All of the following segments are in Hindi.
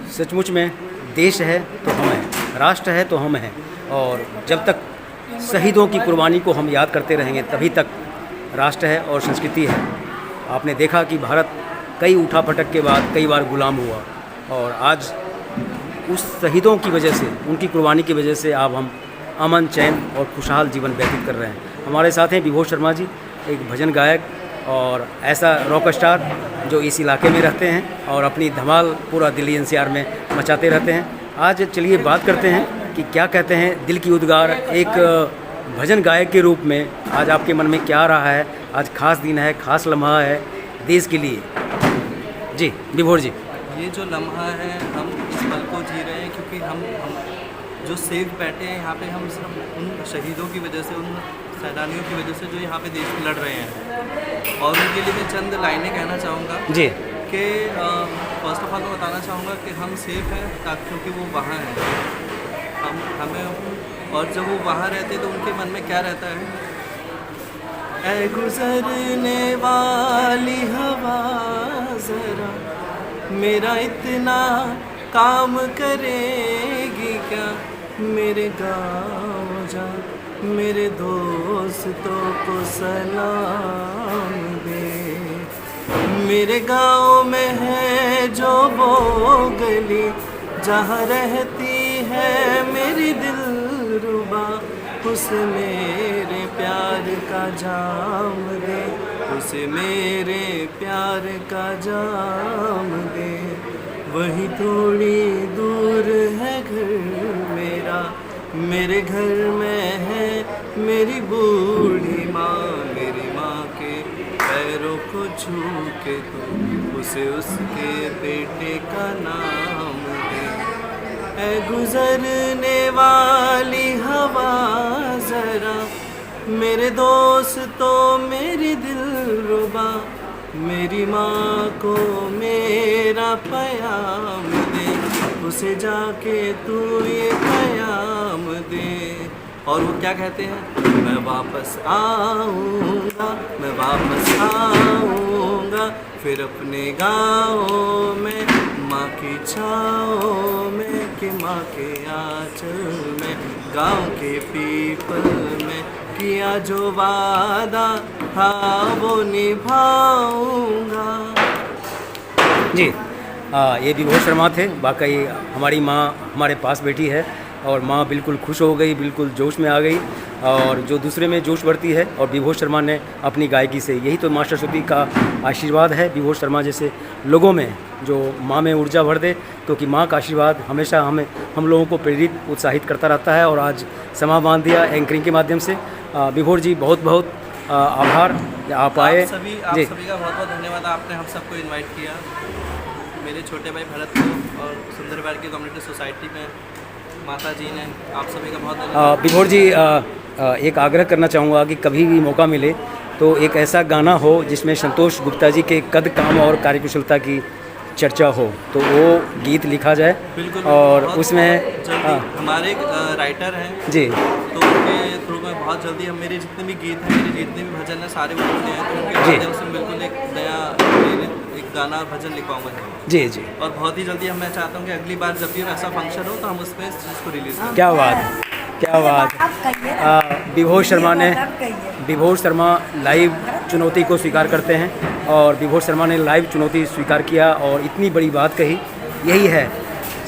सचमुच में देश है तो हम हैं, राष्ट्र है तो हम हैं, और जब तक शहीदों की कुर्बानी को हम याद करते रहेंगे तभी तक राष्ट्र है और संस्कृति है। आपने देखा कि भारत कई उठापटक के बाद कई बार गुलाम हुआ, और आज उस शहीदों की वजह से, उनकी कुर्बानी की वजह से अब हम अमन, चैन और खुशहाल जीवन व्यतीत कर रहे हैं। हमारे साथ हैं विभोर शर्मा जी, एक भजन गायक और ऐसा रॉक स्टार जो इस इलाके में रहते हैं और अपनी धमाल पूरा दिल्ली एनसीआर में मचाते रहते हैं। आज चलिए बात करते हैं कि क्या कहते हैं दिल की उद्गार एक भजन गायक के रूप में आज आपके मन में क्या आ रहा है। आज खास दिन है, खास लम्हा है देश के लिए। जी विभोर जी, ये जो लम्हा है हम इस पल को जी रहे हैं क्योंकि हम जो सेफ बैठे हैं यहाँ पे, हम सिर्फ उन शहीदों की वजह से, उन सैलानियों की वजह से जो यहाँ पे देश में लड़ रहे हैं, और उनके लिए मैं चंद लाइनें कहना चाहूँगा जी कि फर्स्ट ऑफ ऑल मैं बताना चाहूँगा कि हम सेफ हैं क्योंकि वो वहाँ हैं, हमें, और जब वो वहाँ रहते तो उनके मन में क्या रहता है, ऐ गुजरने वाली हवा ज़रा मेरा इतना काम करेगी क्या, मेरे गाँव जा मेरे दोस्तों को सलाम दे, मेरे गाँव में है जो वो गली जहाँ रहती है मेरी दिलरुबा, उसे मेरे प्यार का जाम दे, उसे मेरे प्यार का जाम दे, वही थोड़ी दूर है घर मेरा, मेरे घर में है मेरी बूढ़ी माँ, मेरी माँ के पैरों को छू के तो उसे उसके बेटे का नाम दे, ऐ गुजरने वाली हवा ज़रा मेरे दोस्तों मेरी दिलरुबा, मेरी माँ को मेरा प्याम दे, उसे जाके तू ये प्याम दे। और वो क्या कहते हैं, मैं वापस आऊँगा, मैं वापस आऊँगा, फिर अपने गाँव में माँ की छाँव में, कि माँ के आँचल में, गाँव के पीपल में किया जो वादा था वो निभाऊंगा। जी ये विभोर शर्मा थे। वाकई हमारी माँ हमारे पास बैठी है और माँ बिल्कुल खुश हो गई, बिल्कुल जोश में आ गई, और जो दूसरे में जोश बढ़ती है, और विभोर शर्मा ने अपनी गायकी से, यही तो माँ सरस्वती का आशीर्वाद है विभोर शर्मा जैसे लोगों में, जो माँ में ऊर्जा भर दे, क्योंकि माँ का आशीर्वाद हमेशा हम लोगों को प्रेरित, उत्साहित करता रहता है। और आज समा बांध दिया एंकरिंग के माध्यम से। विभोर जी बहुत बहुत आभार, आप आए। आप सभी का बहुत बहुत धन्यवाद, आपने हम सबको इनवाइट किया, मेरे छोटे भाई भरत को, और सुंदरबार की कम्युनिटी सोसाइटी में माता जी ने, आप सभी का बहुत धन्यवाद। विभोर जी एक आग्रह करना चाहूँगा कि कभी भी मौका मिले तो एक ऐसा गाना हो जिसमें संतोष गुप्ता जी के कद, काम और कार्यकुशलता की चर्चा हो, तो वो गीत लिखा जाए। बिल्कुल, और उसमें हमारे राइटर हैं जी, तो उनके थ्रू में बहुत जल्दी हम, मेरे जितने भी गीत हैं, मेरे जितने भी भजन हैं, सारे वो लिखते हैं, तो उनके माध्यम से बिल्कुल एक नया एक गाना भजन लिखवाऊंगा जी जी। और बहुत ही जल्दी मैं चाहता हूँ कि अगली बार जब भी ऐसा फंक्शन हो तो हम उसमें इस चीज़ को रिलीज़ करें। क्या बात, क्या बात। विभोर शर्मा लाइव चुनौती को स्वीकार करते हैं, और विभोर शर्मा ने लाइव चुनौती स्वीकार किया और इतनी बड़ी बात कही। यही है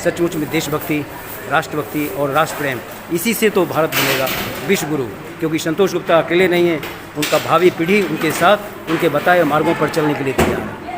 सचमुच में देशभक्ति, राष्ट्रभक्ति और राष्ट्र प्रेम। इसी से तो भारत बनेगा विश्व गुरु, क्योंकि संतोष गुप्ता अकेले नहीं हैं, उनका भावी पीढ़ी उनके साथ, उनके बताए मार्गों पर चलने के लिए तैयार है।